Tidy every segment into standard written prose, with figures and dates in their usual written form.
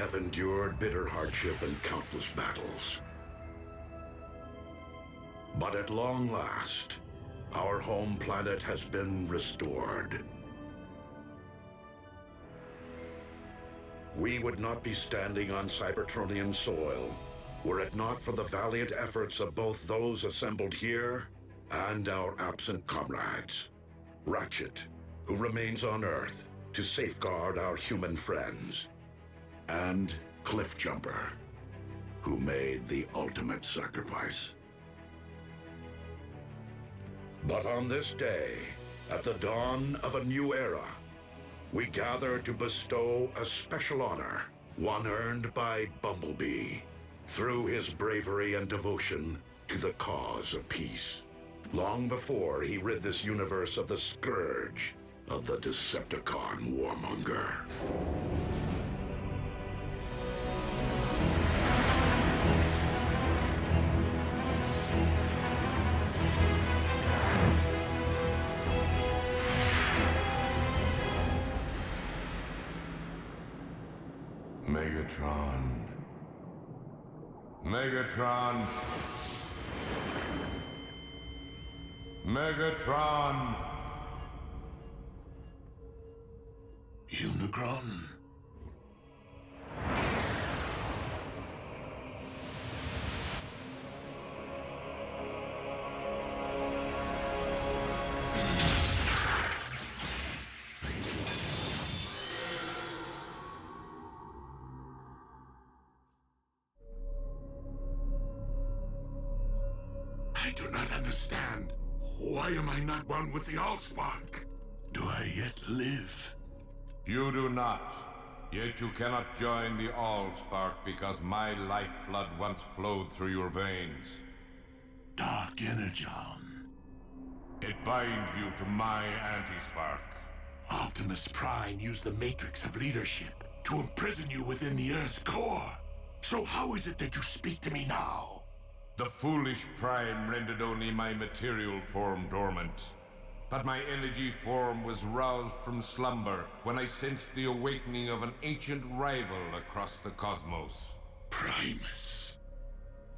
have endured bitter hardship and countless battles. But at long last, our home planet has been restored. We would not be standing on Cybertronian soil were it not for the valiant efforts of both those assembled here and our absent comrades. Ratchet, who remains on Earth to safeguard our human friends, and Cliffjumper, who made the ultimate sacrifice. But on this day, at the dawn of a new era, we gather to bestow a special honor, one earned by Bumblebee, through his bravery and devotion to the cause of peace, long before he rid this universe of the scourge of the Decepticon warmonger. Megatron. Megatron. Megatron. Unicron? I do not understand. Why am I not one with the Allspark? Do I yet live? You do not. Yet you cannot join the Allspark because my lifeblood once flowed through your veins. Dark Energon. It binds you to my anti-spark. Optimus Prime used the Matrix of leadership to imprison you within the Earth's core. So how is it that you speak to me now? The foolish Prime rendered only my material form dormant. But my energy form was roused from slumber when I sensed the awakening of an ancient rival across the cosmos. Primus.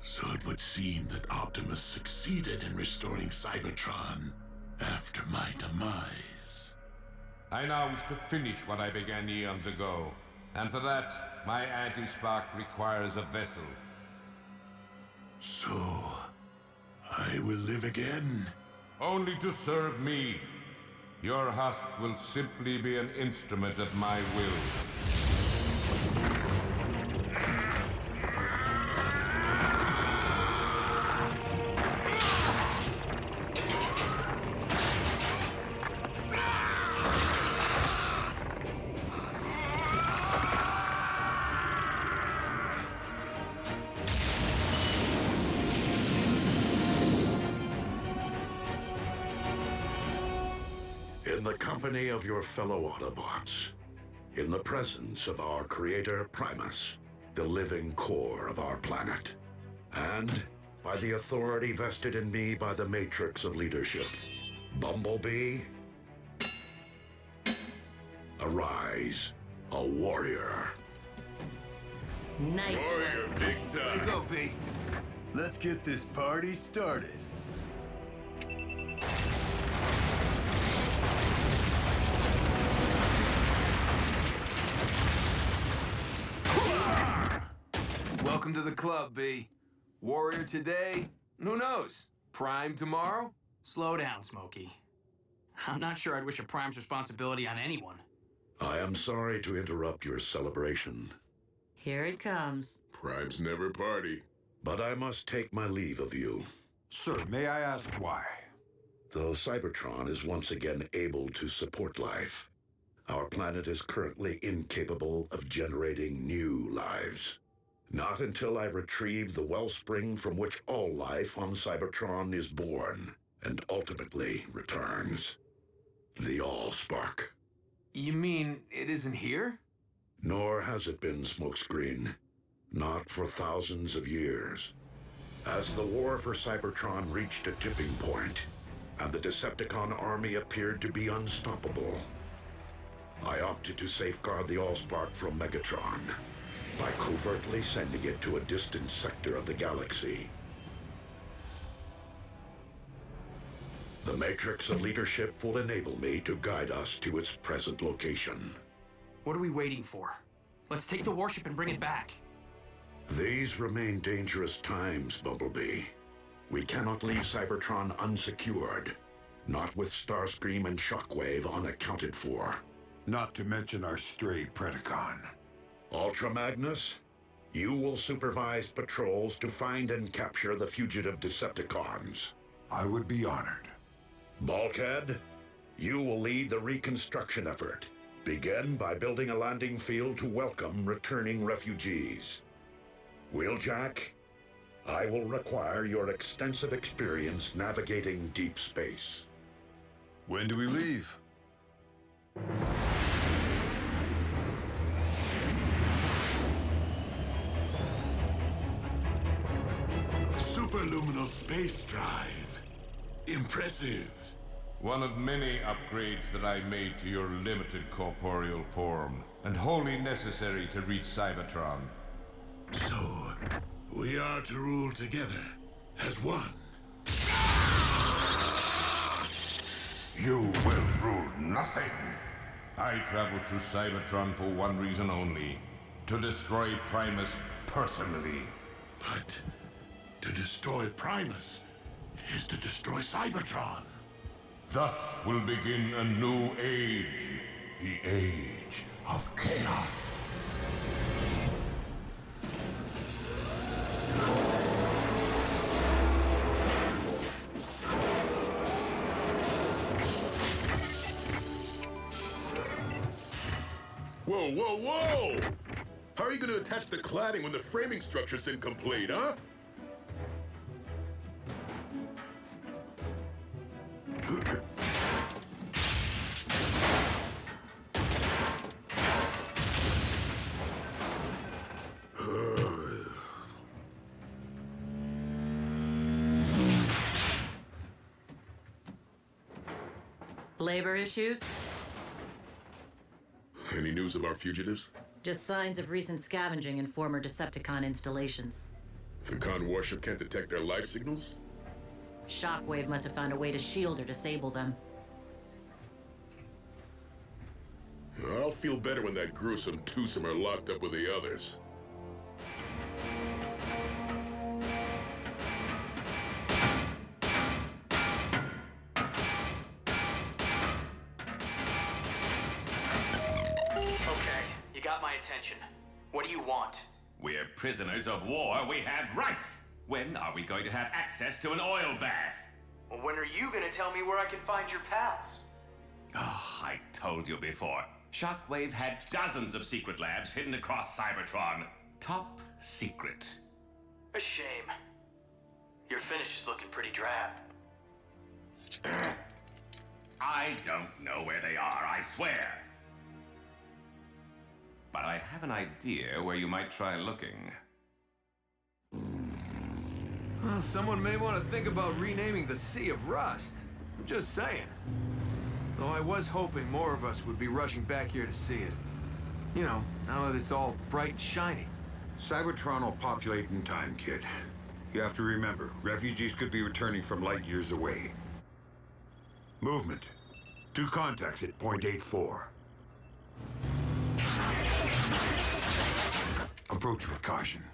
So it would seem that Optimus succeeded in restoring Cybertron after my demise. I now wish to finish what I began eons ago, and for that, my anti-spark requires a vessel. So, I will live again? Only to serve me. Your husk will simply be an instrument of my will. In the company of your fellow Autobots, in the presence of our creator Primus, the living core of our planet, and by the authority vested in me by the Matrix of Leadership, Bumblebee, arise, a warrior. Nice. Warrior, big time. Here you go, B. Let's get this party started. Welcome to the club, B. Warrior today, who knows? Prime tomorrow? Slow down, Smokey. I'm not sure I'd wish a Prime's responsibility on anyone. I am sorry to interrupt your celebration, Here it comes. Primes never party. but I must take my leave of you. Sir, may I ask why? Though Cybertron is once again able to support life, our planet is currently incapable of generating new lives. Not until I retrieve the wellspring from which all life on Cybertron is born and ultimately returns. The Allspark. You mean it isn't here? Nor has it been, Smokescreen. Not for thousands of years. As the war for Cybertron reached a tipping point, and the Decepticon army appeared to be unstoppable, I opted to safeguard the Allspark from Megatron, by covertly sending it to a distant sector of the galaxy. The matrix of leadership will enable me to guide us to its present location. What are we waiting for? Let's take the warship and bring it back. These remain dangerous times, Bumblebee. We cannot leave Cybertron unsecured, not with Starscream and Shockwave unaccounted for. Not to mention our stray Predecon. Ultra Magnus, you will supervise patrols to find and capture the fugitive Decepticons. I would be honored. Bulkhead, you will lead the reconstruction effort. Begin by building a landing field to welcome returning refugees. Wheeljack, I will require your extensive experience navigating deep space. When do we leave? Superluminal space drive. Impressive. One of many upgrades that I made to your limited corporeal form, and wholly necessary to reach Cybertron. So, we are to rule together as one. You will rule nothing. I traveled through Cybertron for one reason only: to destroy Primus personally. But to destroy Primus is to destroy Cybertron. Thus will begin a new age. The age of chaos. Whoa, whoa, whoa! How are you going to attach the cladding when the framing structure's incomplete, huh? Labor issues? Any news of our fugitives? Just signs of recent scavenging in former Decepticon installations. The Con warship can't detect their life signals? Shockwave must have found a way to shield or disable them. I'll feel better when that gruesome twosome are locked up with the others. Okay, you got my attention. What do you want? We're prisoners of war. We have rights. When are we going to have access to an oil bath? Well, when are you gonna tell me where I can find your pals? Oh, I told you before. Shockwave had dozens of secret labs hidden across Cybertron. Top secret. A shame. Your finish is looking pretty drab. I don't know where they are, I swear. But I have an idea where you might try looking. Well, someone may want to think about renaming the Sea of Rust. I'm just saying. Though I was hoping more of us would be rushing back here to see it. You know, now that it's all bright and shiny. Cybertron will populate in time, kid. You have to remember, refugees could be returning from light years away. Movement. 2 contacts at point 84. Approach with caution.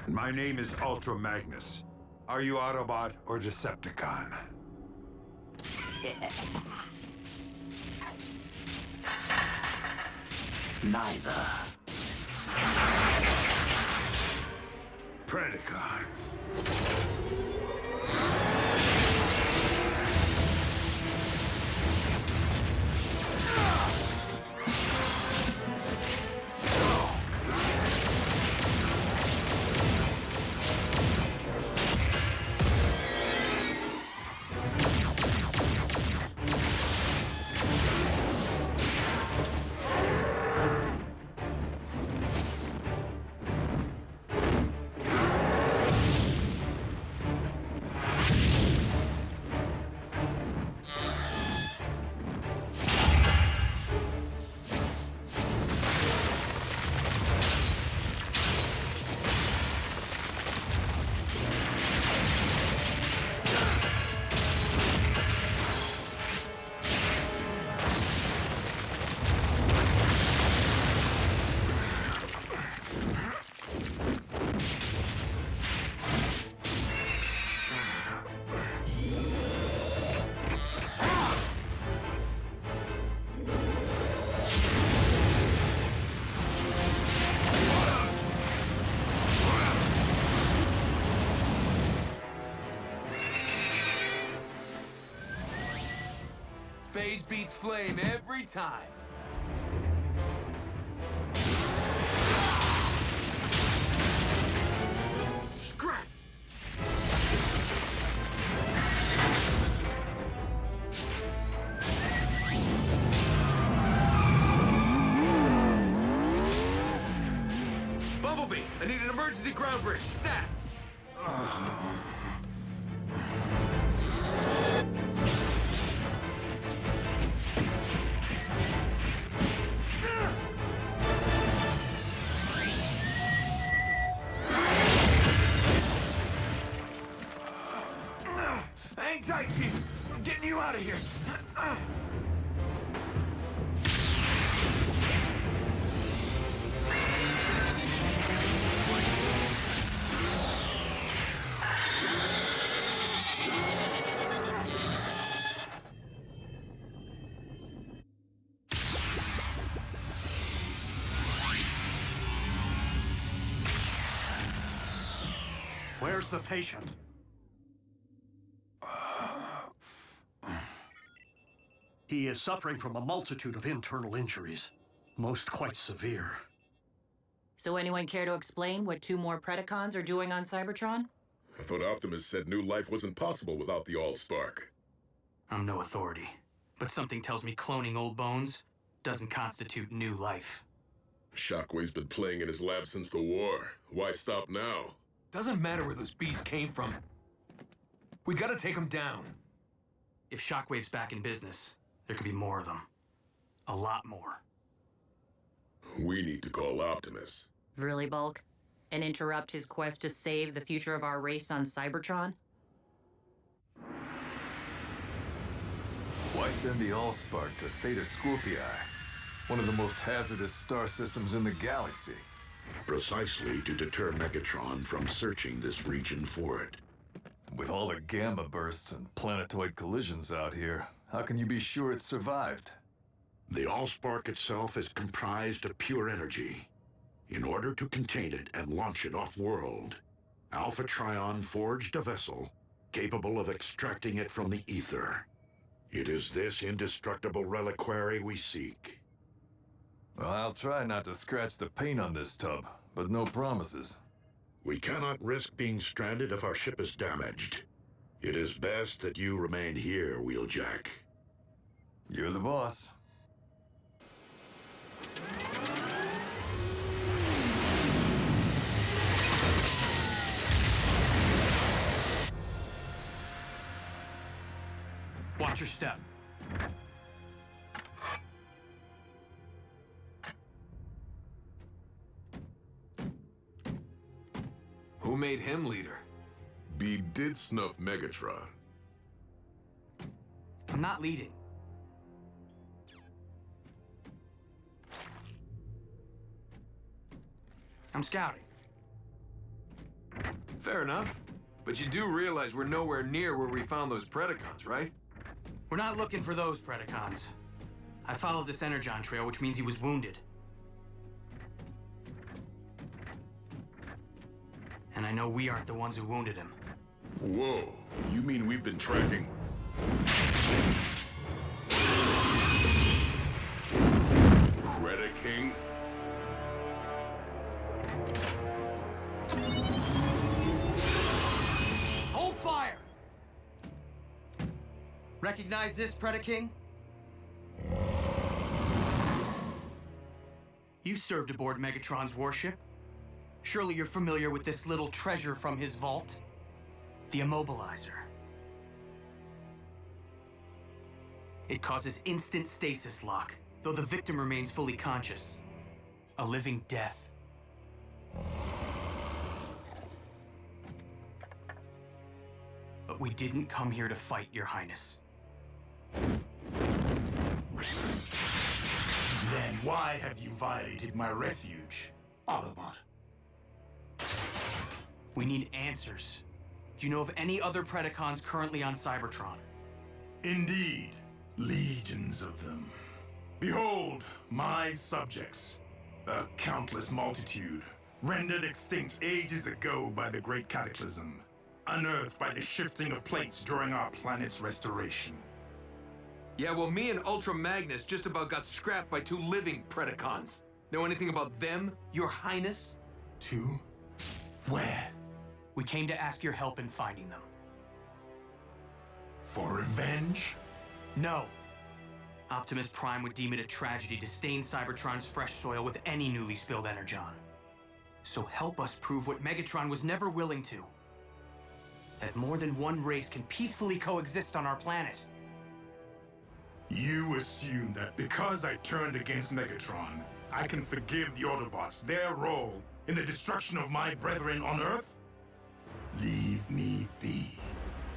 My name is Ultra Magnus. Are you Autobot or Decepticon? Neither. Predecons. Phase beats flame every time. Scrap! Bumblebee, I need an emergency ground bridge. Stat! Hang tight, Chief. I'm getting you out of here. Where's the patient? He is suffering from a multitude of internal injuries, most quite severe. So anyone care to explain what 2 more Predecons are doing on Cybertron? I thought Optimus said new life wasn't possible without the Allspark. I'm no authority, but something tells me cloning old bones doesn't constitute new life. Shockwave's been playing in his lab since the war. Why stop now? Doesn't matter where those beasts came from. We gotta take them down. If Shockwave's back in business, there could be more of them. A lot more. We need to call Optimus. Really, Bulk? And interrupt his quest to save the future of our race on Cybertron? Why send the Allspark to Theta Scorpii, one of the most hazardous star systems in the galaxy? Precisely to deter Megatron from searching this region for it. With all the gamma bursts and planetoid collisions out here, how can you be sure it survived? The Allspark itself is comprised of pure energy. In order to contain it and launch it off-world, Alpha Trion forged a vessel capable of extracting it from the ether. It is this indestructible reliquary we seek. Well, I'll try not to scratch the paint on this tub, but no promises. We cannot risk being stranded if our ship is damaged. It is best that you remain here, Wheeljack. You're the boss. Watch your step. Who made him leader? B did snuff Megatron. I'm not leading. I'm scouting. Fair enough. But you do realize we're nowhere near where we found those Predecons, right? We're not looking for those Predecons. I followed this Energon trail, which means he was wounded. And I know we aren't the ones who wounded him. Whoa, you mean we've been tracking... Predeking? Hold fire! Recognize this, Predeking? You served aboard Megatron's warship. Surely you're familiar with this little treasure from his vault? The Immobilizer. It causes instant stasis lock, though the victim remains fully conscious. A living death. But we didn't come here to fight, Your Highness. Then why have you violated my refuge, Autobot? We need answers. Do you know of any other Predecons currently on Cybertron? Indeed, legions of them. Behold, my subjects, a countless multitude, rendered extinct ages ago by the Great Cataclysm, unearthed by the shifting of plates during our planet's restoration. Yeah, well, me and Ultra Magnus just about got scrapped by 2 living Predecons. Know anything about them, Your Highness? 2? Where? We came to ask your help in finding them. For revenge? No. Optimus Prime would deem it a tragedy to stain Cybertron's fresh soil with any newly spilled energon. So help us prove what Megatron was never willing to. That more than one race can peacefully coexist on our planet. You assume that because I turned against Megatron, I can forgive the Autobots their role in the destruction of my brethren on Earth? Leave me be,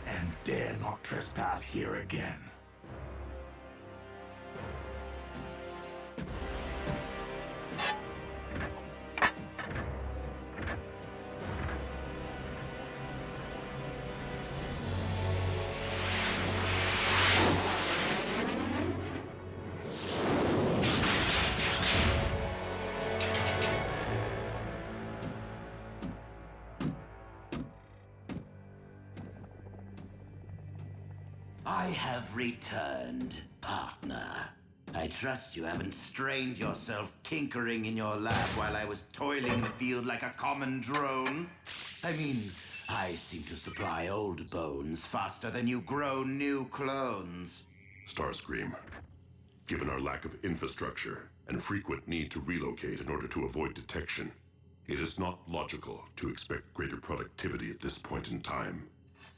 and dare not trespass here again. I have returned, partner. I trust you haven't strained yourself tinkering in your lab while I was toiling the field like a common drone. I mean, I seem to supply old bones faster than you grow new clones. Starscream, given our lack of infrastructure and frequent need to relocate in order to avoid detection, it is not logical to expect greater productivity at this point in time.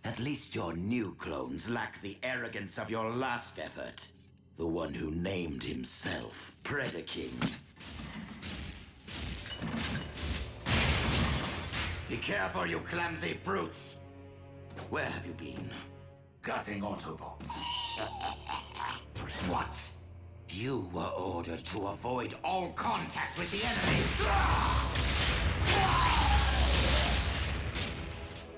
At least your new clones lack the arrogance of your last effort. The one who named himself Predecons. Be careful, you clumsy brutes! Where have you been? Gutting Autobots. What? You were ordered to avoid all contact with the enemy!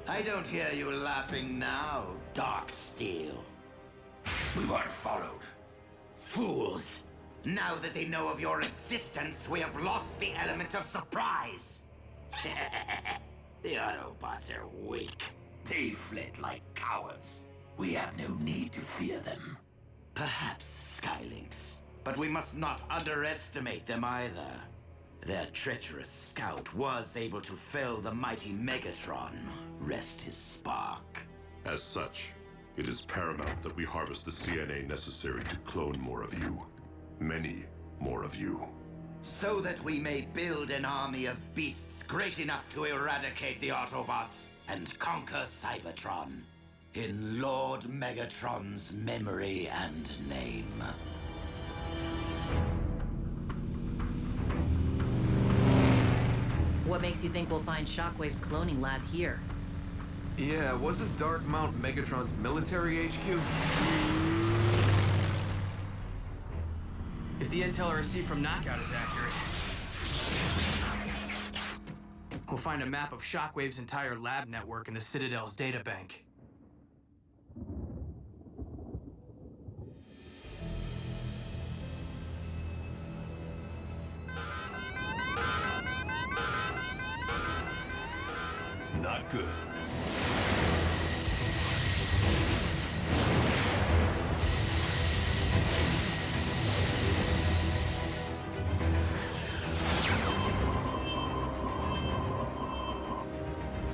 I don't hear you laughing now, Darksteel. We weren't followed. Fools! Now that they know of your existence, we have lost the element of surprise! The Autobots are weak. They fled like cowards. We have no need to fear them. Perhaps Skylinks, but we must not underestimate them either. Their treacherous scout was able to fell the mighty Megatron. Rest his spark. As such, it is paramount that we harvest the CNA necessary to clone more of you. Many more of you. So that we may build an army of beasts great enough to eradicate the Autobots and conquer Cybertron. In Lord Megatron's memory and name. What makes you think we'll find Shockwave's cloning lab here? Yeah, wasn't Dark Mount Megatron's military HQ? If the intel I received from Knockout is accurate, we'll find a map of Shockwave's entire lab network in the Citadel's databank. Not good.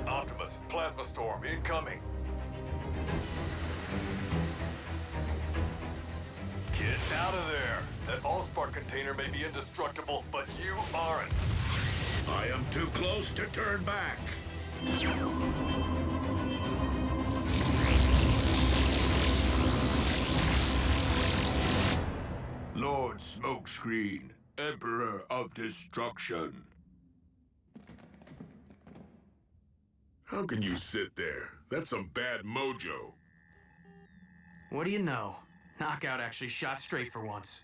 Optimus, plasma storm incoming. Get out of there. That Allspark container may be indestructible, but you aren't. I am too close to turn back. Lord Smokescreen, Emperor of Destruction. How can you sit there? That's some bad mojo. What do you know? Knockout actually shot straight for once.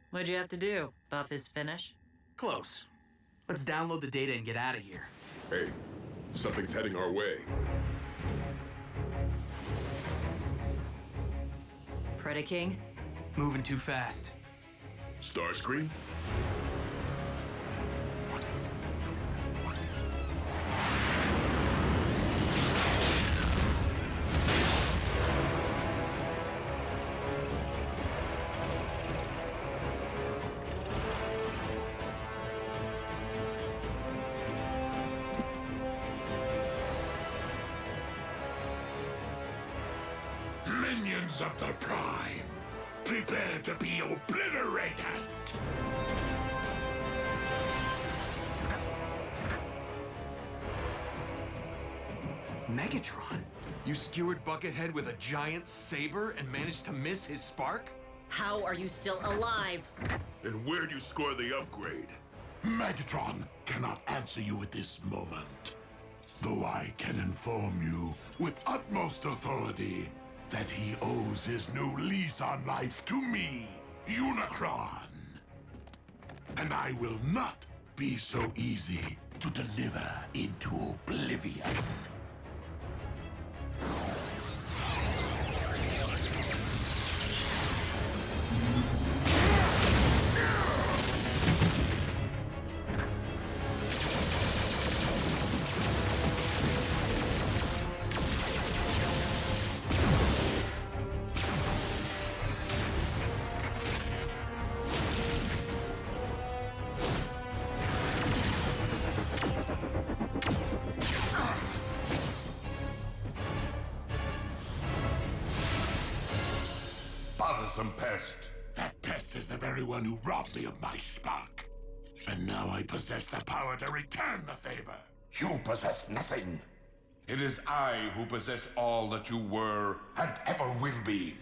What'd you have to do? Buff his finish? Close. Let's download the data and get out of here. Hey, something's heading our way. Predaking? Moving too fast. Starscream? Sons of the Prime, prepare to be obliterated! Megatron? You skewered Buckethead with a giant saber and managed to miss his spark? How are you still alive? And where'd you score the upgrade? Megatron cannot answer you at this moment, though I can inform you with utmost authority that he owes his new lease on life to me, Unicron. And I will not be so easy to deliver into oblivion. Bothersome pest. That pest is the very one who robbed me of my spark. And now I possess the power to return the favor. You possess nothing. It is I who possess all that you were and ever will be.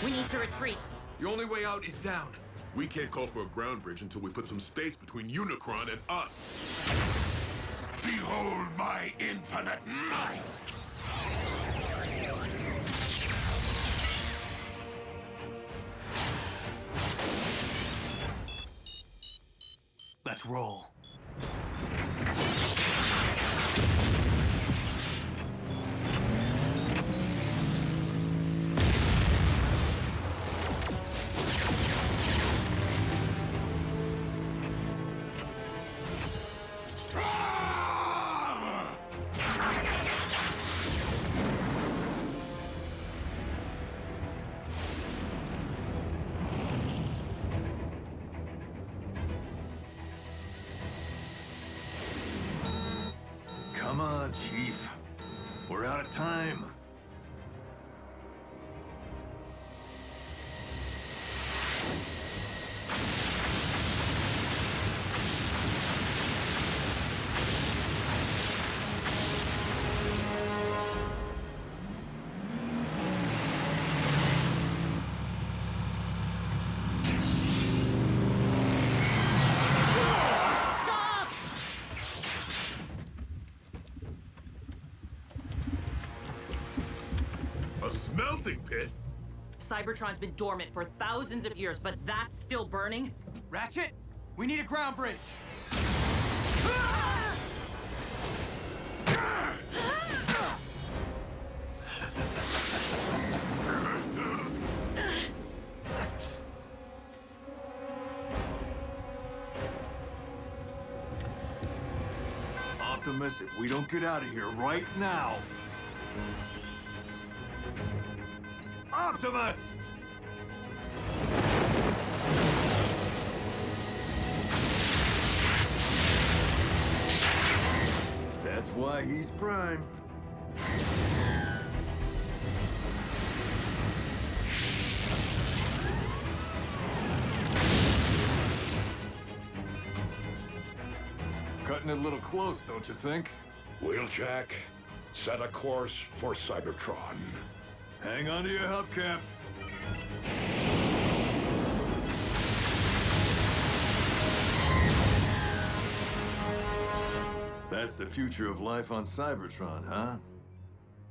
We need to retreat. The only way out is down. We can't call for a ground bridge until we put some space between Unicron and us. Behold my infinite might! Let's roll. Come on, Chief. We're out of time. A smelting pit? Cybertron's been dormant for thousands of years, but that's still burning? Ratchet, we need a ground bridge. Optimus, if we don't get out of here right now... Optimus! That's why he's Prime. Cutting it a little close, don't you think? Wheeljack, set a course for Cybertron. Hang on to your hubcaps. That's the future of life on Cybertron, huh?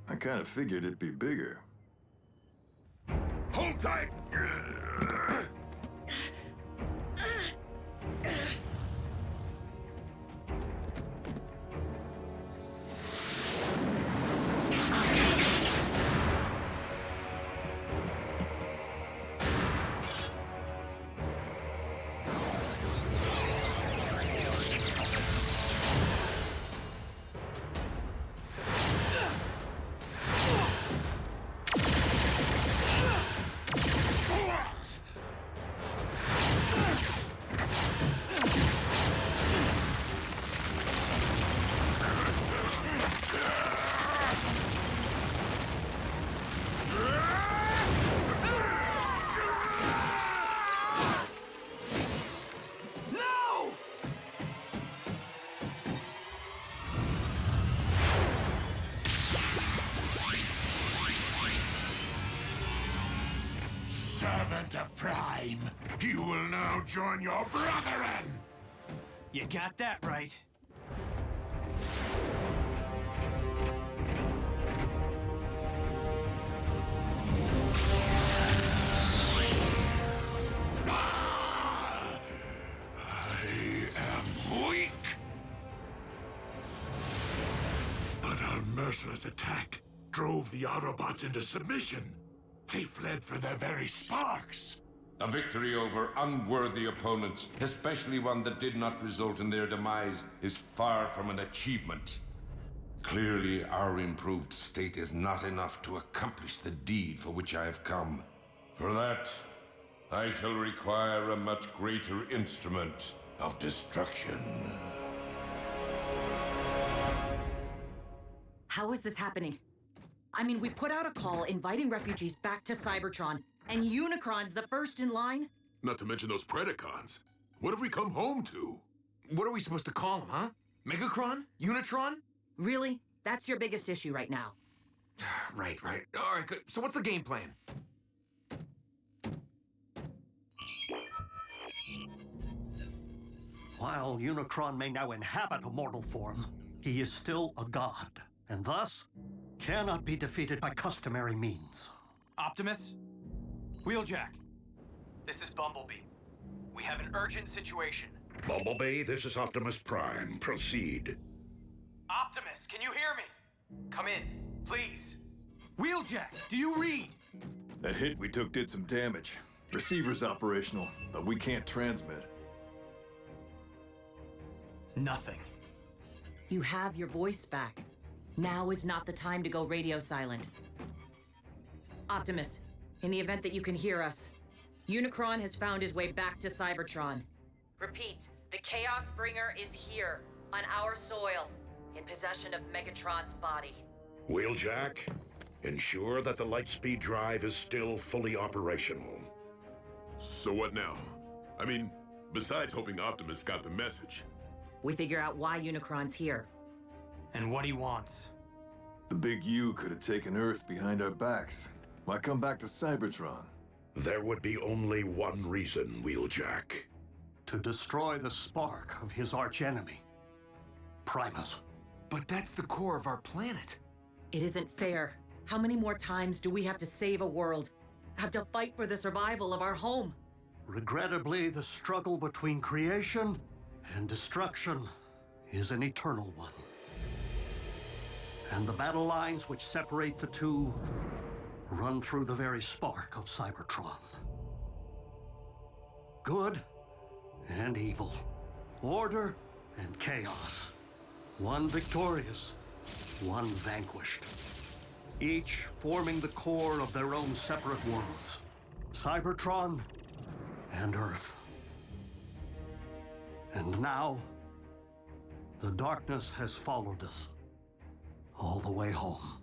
I kind of figured it'd be bigger. Hold tight! Delta Prime, you will now join your brethren! You got that right. I am weak! But our merciless attack drove the Autobots into submission. They fled for their very sparks. A victory over unworthy opponents, especially one that did not result in their demise, is far from an achievement. Clearly, our improved state is not enough to accomplish the deed for which I have come. For that, I shall require a much greater instrument of destruction. How is this happening? I mean, we put out a call inviting refugees back to Cybertron, and Unicron's the first in line? Not to mention those Predecons. What have we come home to? What are we supposed to call them, huh? Megacron? Unitron? Really? That's your biggest issue right now. Right. All right, good. So what's the game plan? While Unicron may now inhabit a mortal form, he is still a god, and thus cannot be defeated by customary means. Optimus? Wheeljack. This is Bumblebee. We have an urgent situation. Bumblebee, this is Optimus Prime. Proceed. Optimus, can you hear me? Come in, please. Wheeljack, do you read? That hit we took did some damage. Receiver's operational, but we can't transmit. Nothing. You have your voice back. Now is not the time to go radio silent. Optimus, in the event that you can hear us, Unicron has found his way back to Cybertron. Repeat, the Chaos Bringer is here, on our soil, in possession of Megatron's body. Wheeljack, ensure that the Lightspeed drive is still fully operational. So what now? I mean, besides hoping Optimus got the message. We figure out why Unicron's here. And what he wants. The big U could have taken Earth behind our backs. Why come back to Cybertron? There would be only one reason, Wheeljack. To destroy the spark of his archenemy, Primus. But that's the core of our planet. It isn't fair. How many more times do we have to save a world? Have to fight for the survival of our home? Regrettably, the struggle between creation and destruction is an eternal one. And the battle lines which separate the two run through the very spark of Cybertron. Good and evil, order and chaos. One victorious, one vanquished. Each forming the core of their own separate worlds. Cybertron and Earth. And now, the darkness has followed us all the way home.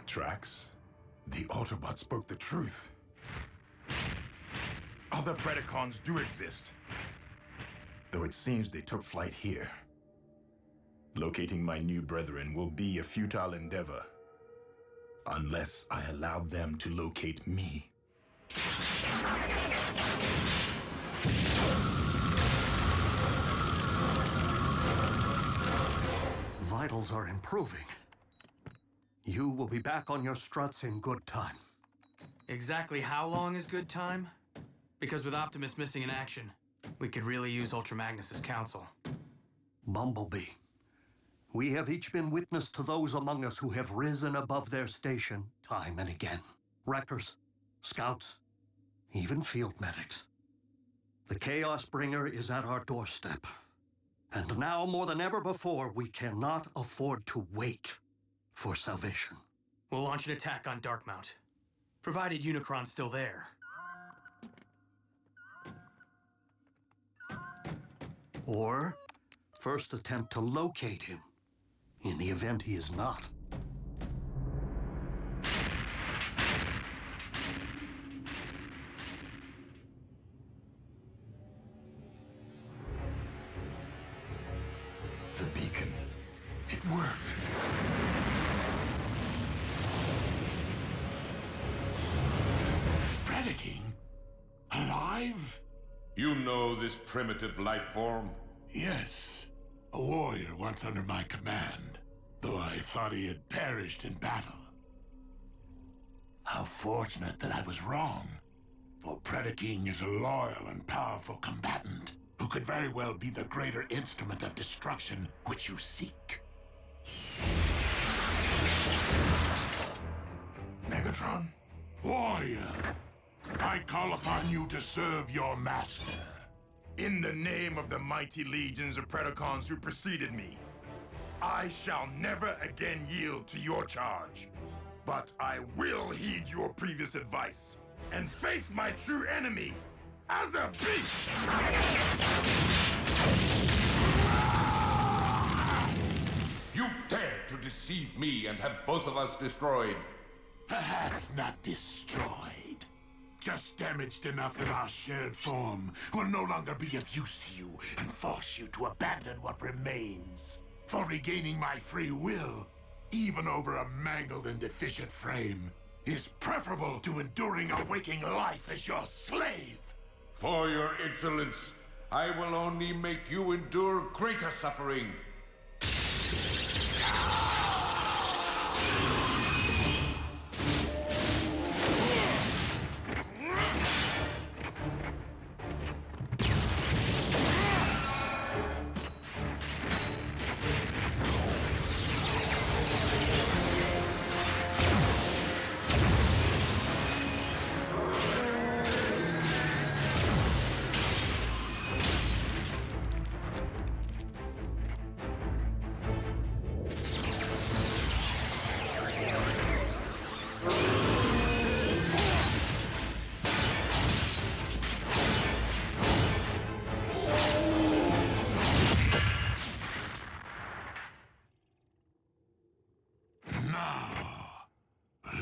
Drax, the Autobot spoke the truth. Other Predecons do exist, though it seems they took flight here. Locating my new brethren will be a futile endeavor, unless I allow them to locate me. Vitals are improving. You will be back on your struts in good time. Exactly how long is good time? Because with Optimus missing in action, we could really use Ultra Magnus's counsel. Bumblebee, we have each been witness to those among us who have risen above their station time and again. Wreckers, scouts, even field medics. The Chaos Bringer is at our doorstep. And now more than ever before, we cannot afford to wait for salvation. We'll launch an attack on Darkmount, provided Unicron's still there. Or first attempt to locate him, in the event he is not. worked. Predaking? Alive? You know this primitive life form? Yes. A warrior once under my command, though I thought he had perished in battle. How fortunate that I was wrong, for Predeking is a loyal and powerful combatant who could very well be the greater instrument of destruction which you seek. Megatron? Warrior, I call upon you to serve your master. In the name of the mighty legions of Predecons who preceded me, I shall never again yield to your charge. But I will heed your previous advice and face my true enemy as a beast! You dare to deceive me and have both of us destroyed. Perhaps not destroyed. Just damaged enough that our shared form will no longer be of use to you and force you to abandon what remains. For regaining my free will, even over a mangled and deficient frame, is preferable to enduring a waking life as your slave. For your insolence, I will only make you endure greater suffering.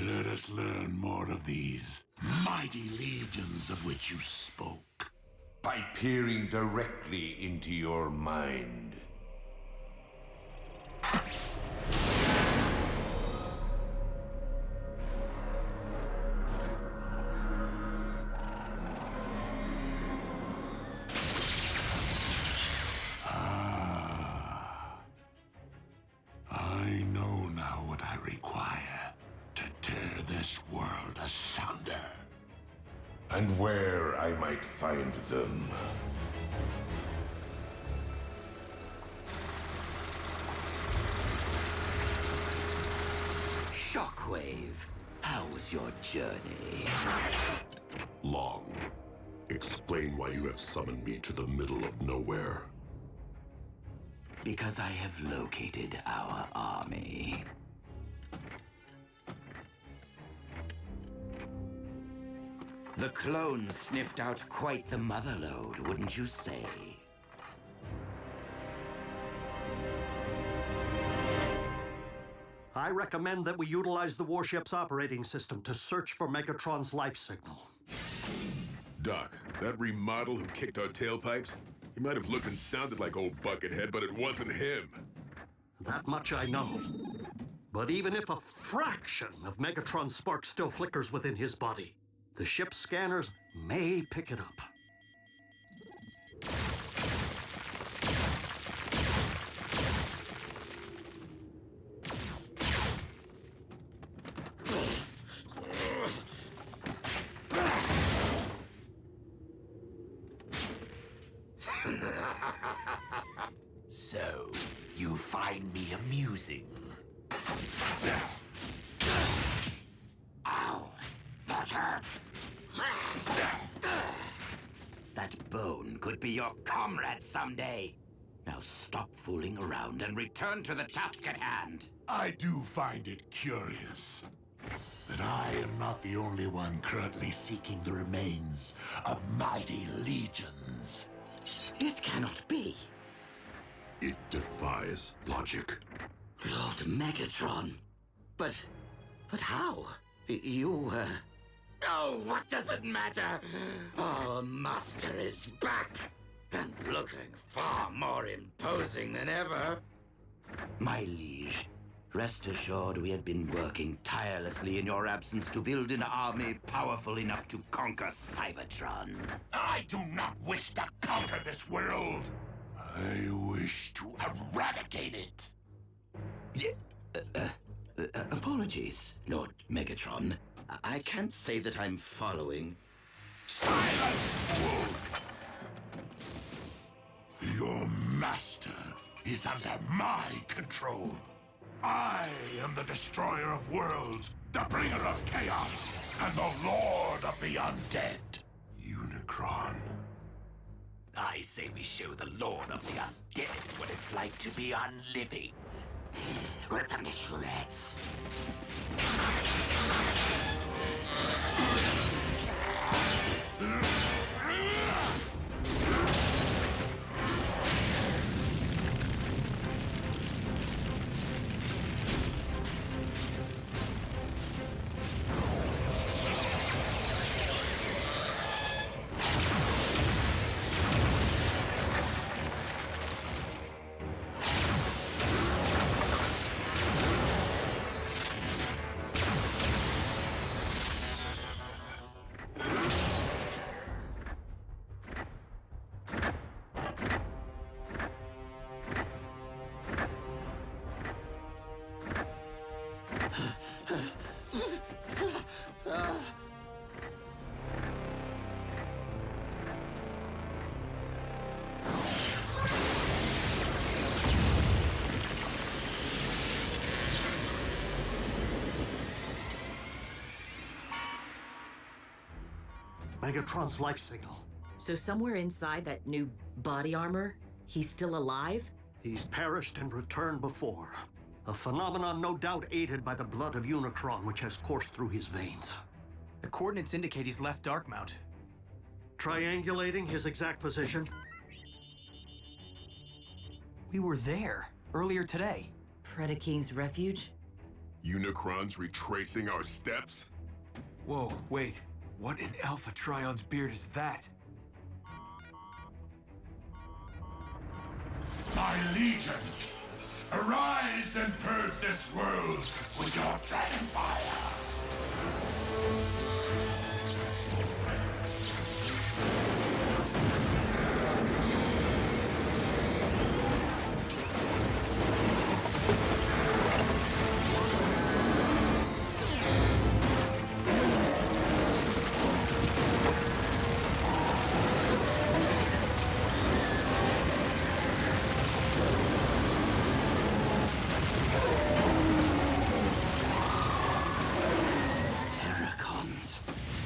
Let us learn more of these mighty legions of which you spoke. By peering directly into your mind. I know now what I require to tear this world asunder. And where I might find them. Shockwave, how was your journey? Long. Explain why you have summoned me to the middle of nowhere. Because I have located our army. The clones sniffed out quite the motherlode, wouldn't you say? I recommend that we utilize the warship's operating system to search for Megatron's life signal. Doc, that remodel who kicked our tailpipes, he might have looked and sounded like old Buckethead, but it wasn't him. That much I know. But even if a fraction of Megatron's spark still flickers within his body, the ship's scanners may pick it up. So, you find me amusing? Ow! That hurt! That bone could be your comrade someday. Now stop fooling around and return to the task at hand. I do find it curious that I am not the only one currently seeking the remains of mighty legions. It cannot be. It defies logic. Lord Megatron. But how? You, Oh, what does it matter? Our master is back, and looking far more imposing than ever. My liege, rest assured we have been working tirelessly in your absence to build an army powerful enough to conquer Cybertron. I do not wish to conquer this world. I wish to eradicate it. Apologies, Lord Megatron. I can't say that I'm following. Silence, fool! Your master is under my control. I am the destroyer of worlds, the bringer of chaos, and the lord of the undead. Unicron. I say we show the Lord of the Undead what it's like to be unliving. Rip him to shreds. Megatron's life signal. So somewhere inside that new body armor, he's still alive? He's perished and returned before. A phenomenon no doubt aided by the blood of Unicron, which has coursed through his veins. The coordinates indicate he's left Darkmount. Triangulating his exact position. We were there earlier today. Predecons refuge? Unicron's retracing our steps? Whoa, wait. What in Alpha Trion's beard is that? My legion, arise and purge this world with your dragon fire!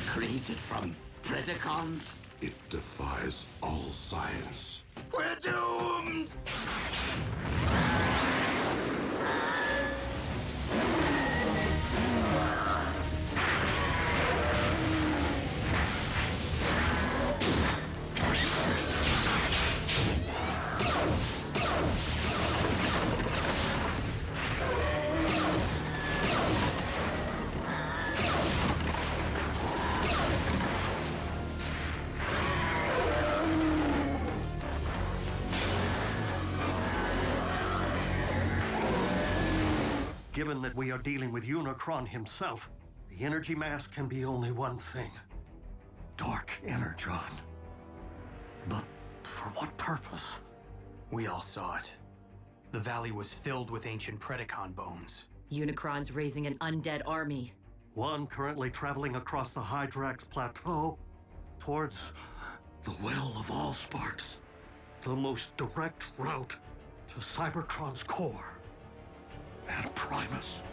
Created from Predecons? It defies all science. We're doomed! Given that we are dealing with Unicron himself, the energy mass can be only one thing. Dark Energon. But for what purpose? We all saw it. The valley was filled with ancient Predecon bones. Unicron's raising an undead army. One currently traveling across the Hydrax Plateau towards the Well of Allsparks, the most direct route to Cybertron's core. And Primus.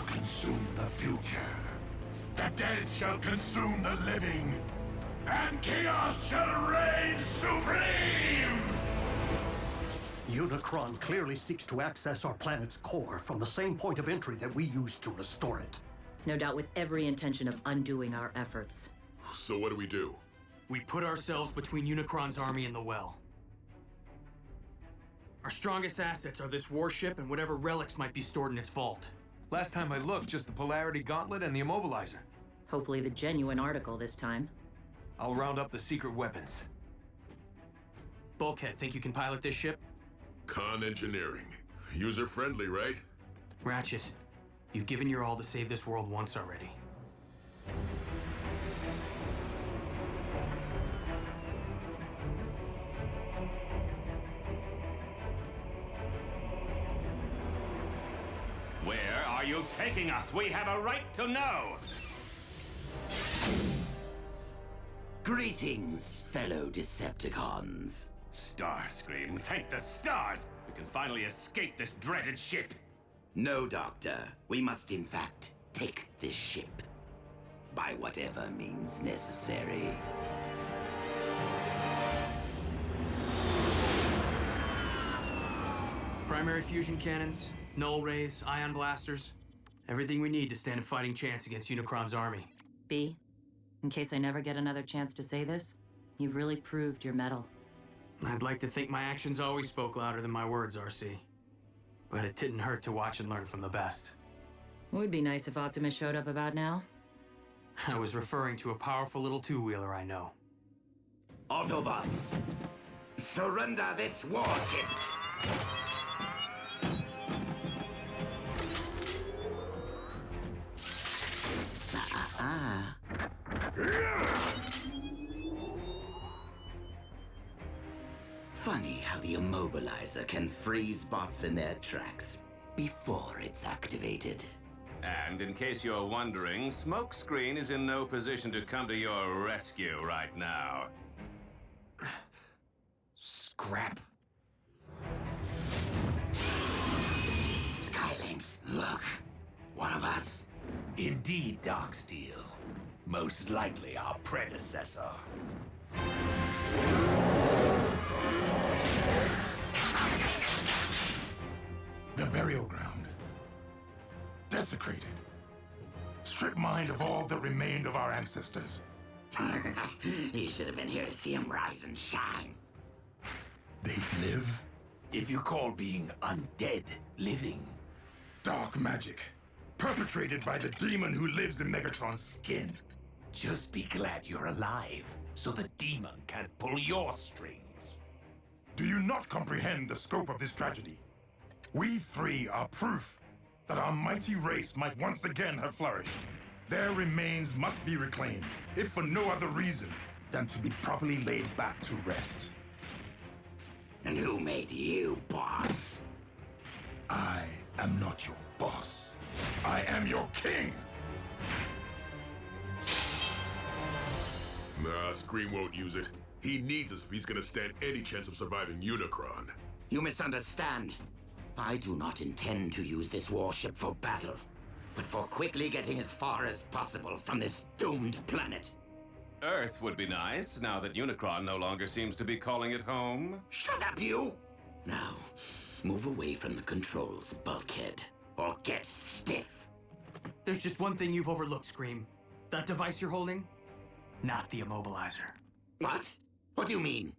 Consume the future. The dead shall consume the living, and chaos shall reign supreme! Unicron clearly seeks to access our planet's core from the same point of entry that we used to restore it. No doubt with every intention of undoing our efforts. So what do we do? We put ourselves between Unicron's army and the well. Our strongest assets are this warship and whatever relics might be stored in its vault. Last time I looked, just the Polarity Gauntlet and the Immobilizer. Hopefully the genuine article this time. I'll round up the secret weapons. Bulkhead, think you can pilot this ship? Con engineering. User-friendly, right? Ratchet, you've given your all to save this world once already. Where are you taking us? We have a right to know! Greetings, fellow Decepticons. Starscream, thank the stars! We can finally escape this dreaded ship! No, Doctor. We must, in fact, take this ship. By whatever means necessary. Primary fusion cannons, null rays, ion blasters. Everything we need to stand a fighting chance against Unicron's army. B, in case I never get another chance to say this, you've really proved your mettle. I'd like to think my actions always spoke louder than my words, RC. But it didn't hurt to watch and learn from the best. Would be nice if Optimus showed up about now. I was referring to a powerful little two-wheeler I know. Autobots, surrender this warship! Funny how the Immobilizer can freeze bots in their tracks before it's activated. And in case you're wondering, Smokescreen is in no position to come to your rescue right now. Scrap. Skylynx, look. One of us. Indeed, Darksteel. Most likely our predecessor. The burial ground. Desecrated. Stripped mined of all that remained of our ancestors. You should have been here to see him rise and shine. They live? If you call being undead living. Dark magic. Perpetrated by the demon who lives in Megatron's skin. Just be glad you're alive, so the demon can't pull your strings. Do you not comprehend the scope of this tragedy? We three are proof that our mighty race might once again have flourished. Their remains must be reclaimed, if for no other reason than to be properly laid back to rest. And who made you boss? I am not your boss. I am your king! Nah, Scream won't use it. He needs us if he's gonna stand any chance of surviving Unicron. You misunderstand. I do not intend to use this warship for battle, but for quickly getting as far as possible from this doomed planet. Earth would be nice, now that Unicron no longer seems to be calling it home. Shut up, you! Now, move away from the controls, Bulkhead, or get stiff. There's just one thing you've overlooked, Scream. That device you're holding? Not the Immobilizer. What? What do you mean?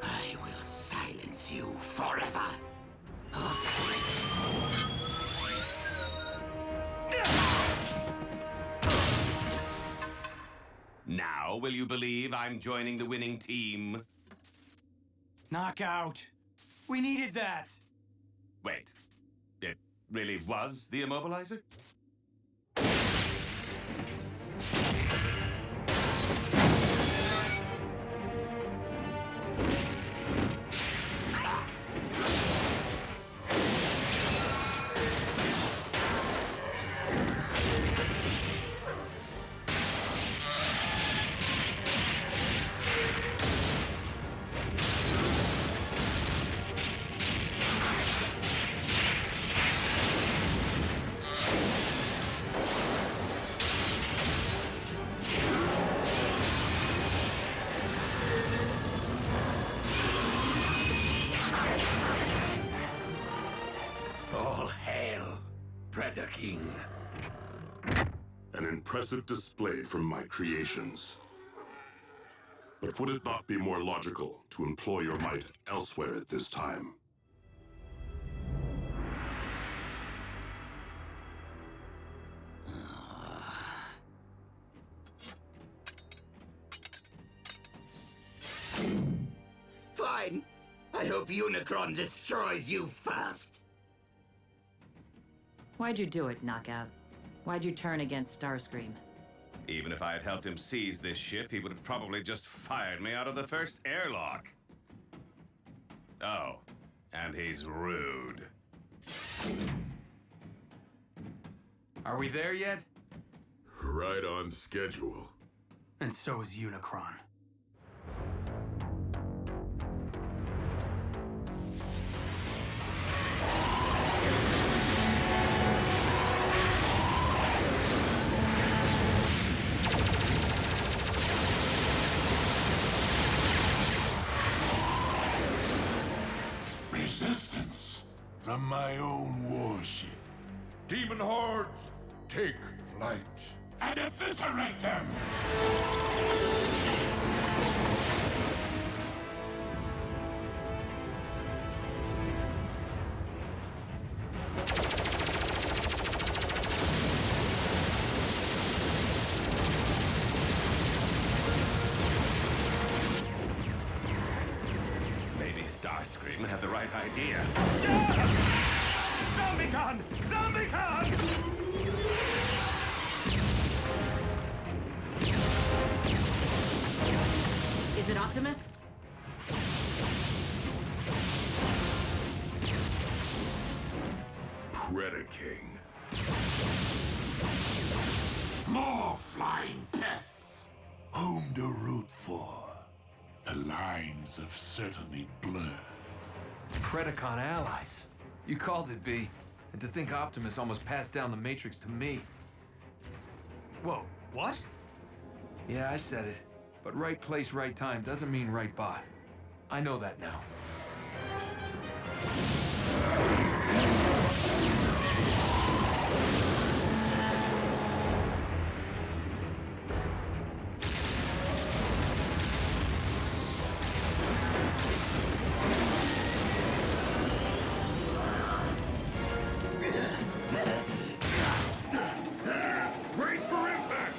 I will silence you forever. Now, will you believe I'm joining the winning team? Knockout! We needed that! Wait, it really was the Immobilizer? Predeking. An impressive display from my creations. But would it not be more logical to employ your might elsewhere at this time? Fine. I hope Unicron destroys you first. Why'd you do it, Knockout? Why'd you turn against Starscream? Even if I had helped him seize this ship, he would have probably just fired me out of the first airlock. Oh, and he's rude. Are we there yet? Right on schedule. And so is Unicron. Resistance from my own warship. Demon hordes, take flight. And eviscerate them! Maybe Starscream had the right idea. ZombieCon! ZombieCon! Is it Optimus? Predeking. More flying pests! Whom to root for? The lines have certainly blurred. Predecon allies. You called it, B. And to think Optimus almost passed down the Matrix to me. Whoa, what? Yeah, I said it. But right place, right time doesn't mean right bot. I know that now. Brace for impact!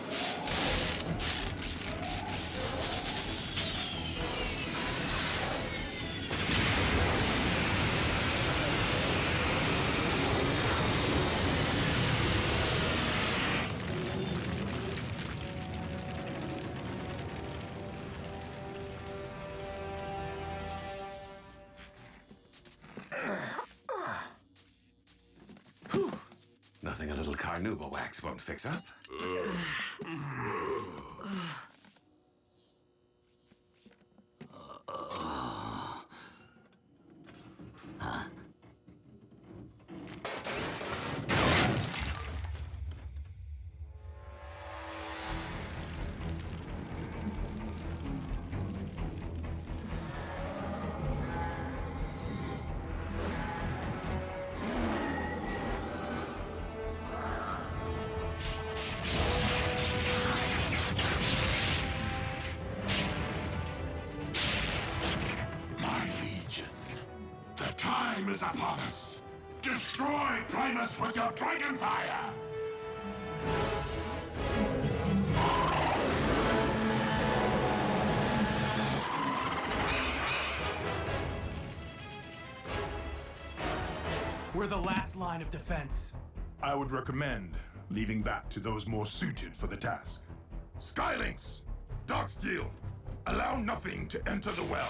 Nothing a little carnauba wax won't fix up. My legion, the time is upon us. Destroy Primus with your dragon fire! We're the last line of defense. I would recommend leaving that to those more suited for the task. Skylinks! Darksteel! Allow nothing to enter the well.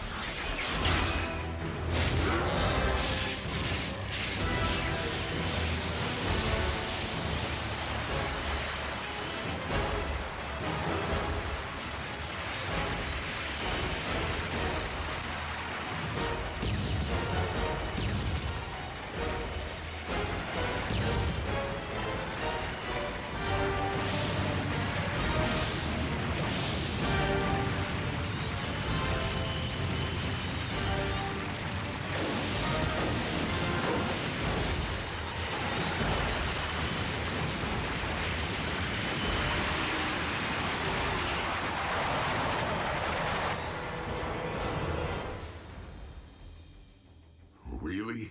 Really?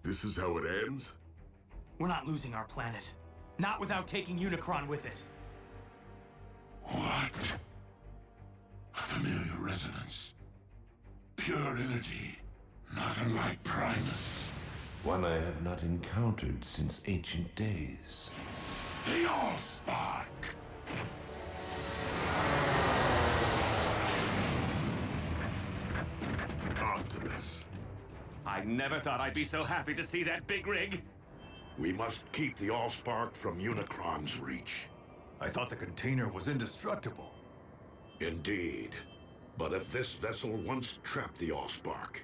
This is how it ends? We're not losing our planet. Not without taking Unicron with it. What? A familiar resonance. Pure energy, not unlike Primus. One I have not encountered since ancient days. The Allspark! Optimus. I never thought I'd be so happy to see that big rig. We must keep the Allspark from Unicron's reach. I thought the container was indestructible. Indeed. But if this vessel once trapped the Allspark,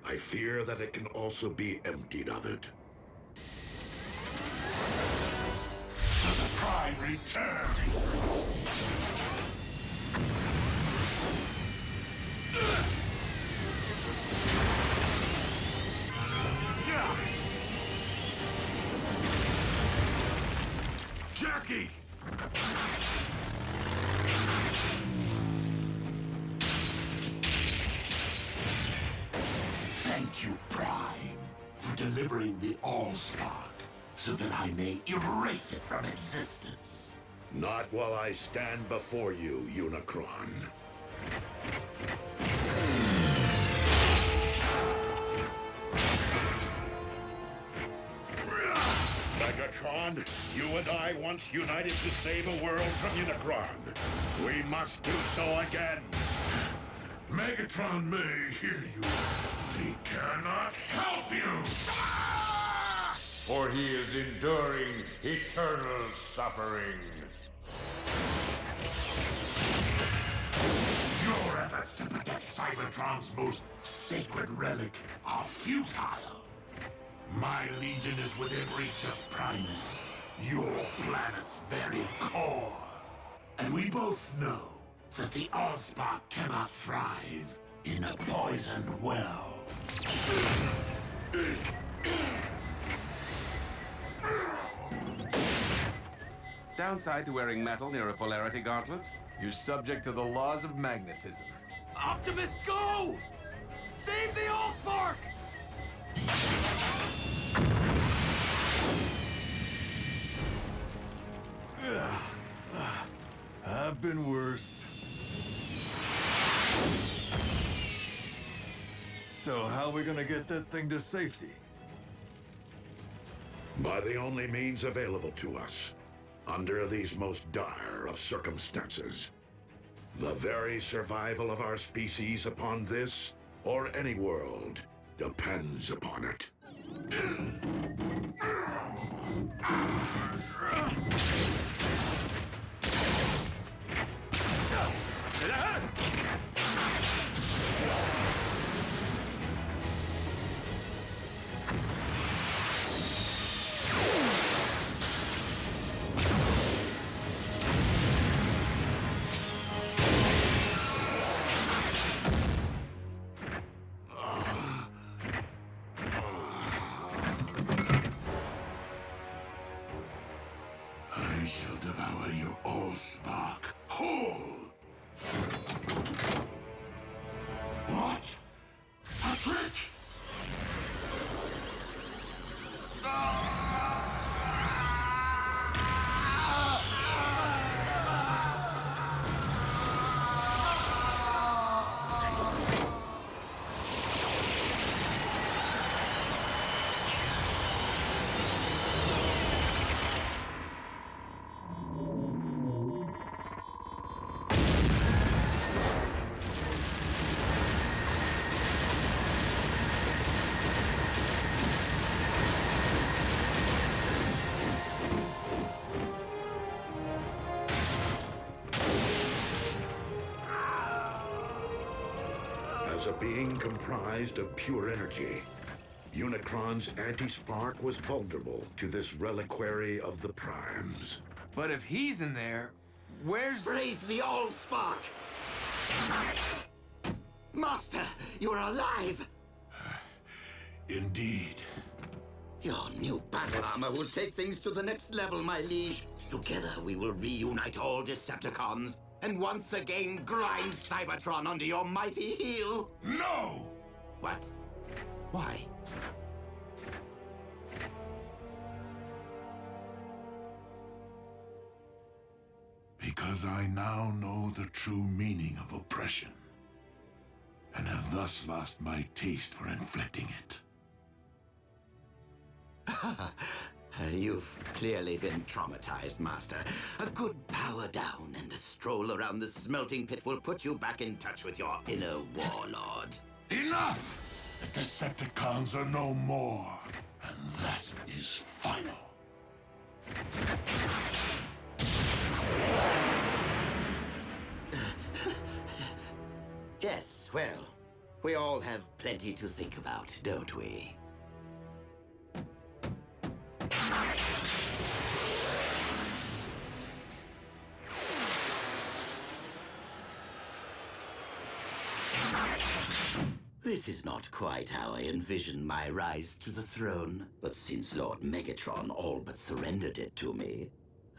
I fear that it can also be emptied of it. The Prime returns! Jackie! Thank you, Prime, for delivering the Allspark, so that I may erase it from existence. Not while I stand before you, Unicron. Megatron, you and I once united to save a world from Unicron. We must do so again. Megatron may hear you, but he cannot help you! For he is enduring eternal suffering. Your efforts to protect Cybertron's most sacred relic are futile. My legion is within reach of Primus, your planet's very core. And we both know that the Allspark cannot thrive in a poisoned well. Downside to wearing metal near a polarity gauntlet? You're subject to the laws of magnetism. Optimus, go! Save the Allspark! I've been worse. So how are we gonna get that thing to safety? By the only means available to us, under these most dire of circumstances. The very survival of our species upon this, or any world, depends upon it. I shall devour your Allspark whole! What? A trick? As a being comprised of pure energy, Unicron's anti-spark was vulnerable to this reliquary of the Primes. But if he's in there, where's... Raise the Allspark! Master, you're alive! Indeed. Your new battle armor will take things to the next level, my liege. Together we will reunite all Decepticons and once again grind Cybertron under your mighty heel. No! What? Why? Because I now know the true meaning of oppression, and have thus lost my taste for inflicting it. You've clearly been traumatized, Master. A good power down and a stroll around the smelting pit will put you back in touch with your inner warlord. Enough! The Decepticons are no more, and that is final. Yes, well, we all have plenty to think about, don't we? This is not quite how I envisioned my rise to the throne, but since Lord Megatron all but surrendered it to me,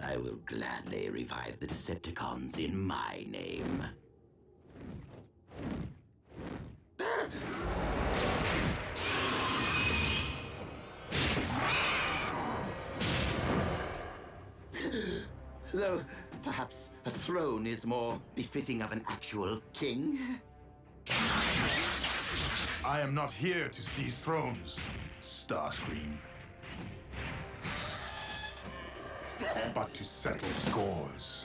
I will gladly revive the Decepticons in my name. Though, perhaps a throne is more befitting of an actual king? I am not here to seize thrones, Starscream. But to settle scores.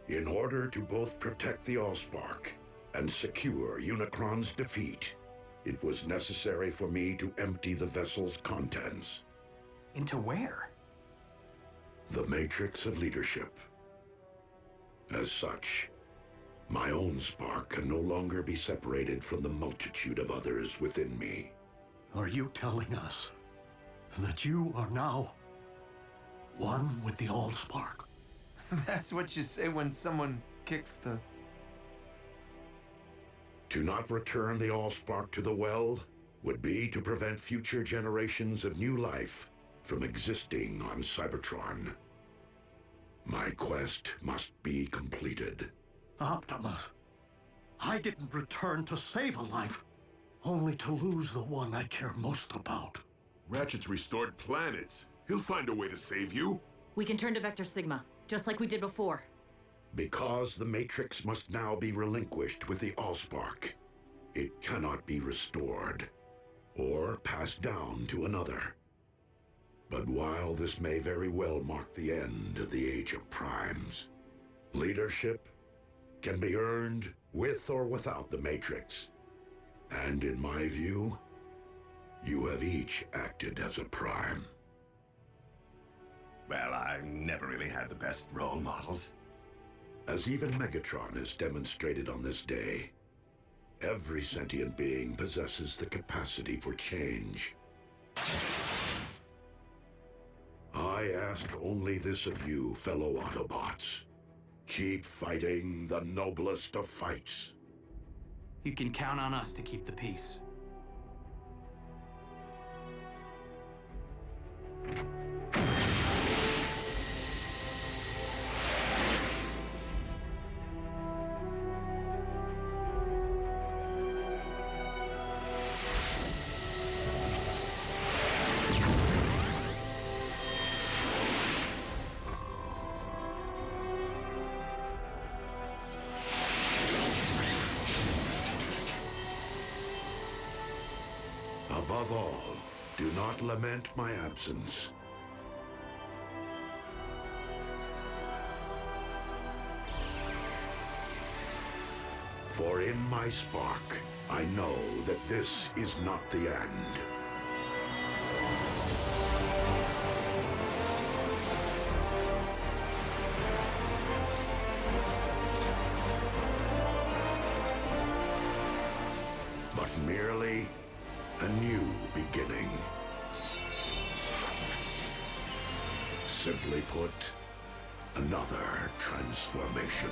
In order to both protect the Allspark and secure Unicron's defeat, it was necessary for me to empty the vessel's contents. Into where? The Matrix of Leadership. As such, my own spark can no longer be separated from the multitude of others within me. Are you telling us that you are now one with the Allspark? That's what you say when someone kicks the... To not return the Allspark to the well would be to prevent future generations of new life from existing on Cybertron. My quest must be completed. Optimus, I didn't return to save a life, only to lose the one I care most about. Ratchet's restored planets. He'll find a way to save you. We can turn to Vector Sigma, just like we did before. Because the Matrix must now be relinquished with the Allspark, it cannot be restored or passed down to another. But while this may very well mark the end of the Age of Primes, leadership can be earned with or without the Matrix. And in my view, you have each acted as a Prime. Well, I never really had the best role models. As even Megatron has demonstrated on this day, every sentient being possesses the capacity for change. I ask only this of you, fellow Autobots. Keep fighting the noblest of fights. You can count on us to keep the peace. Above all, do not lament my absence. For in my spark, I know that this is not the end. But merely a new beginning. Simply put, another transformation.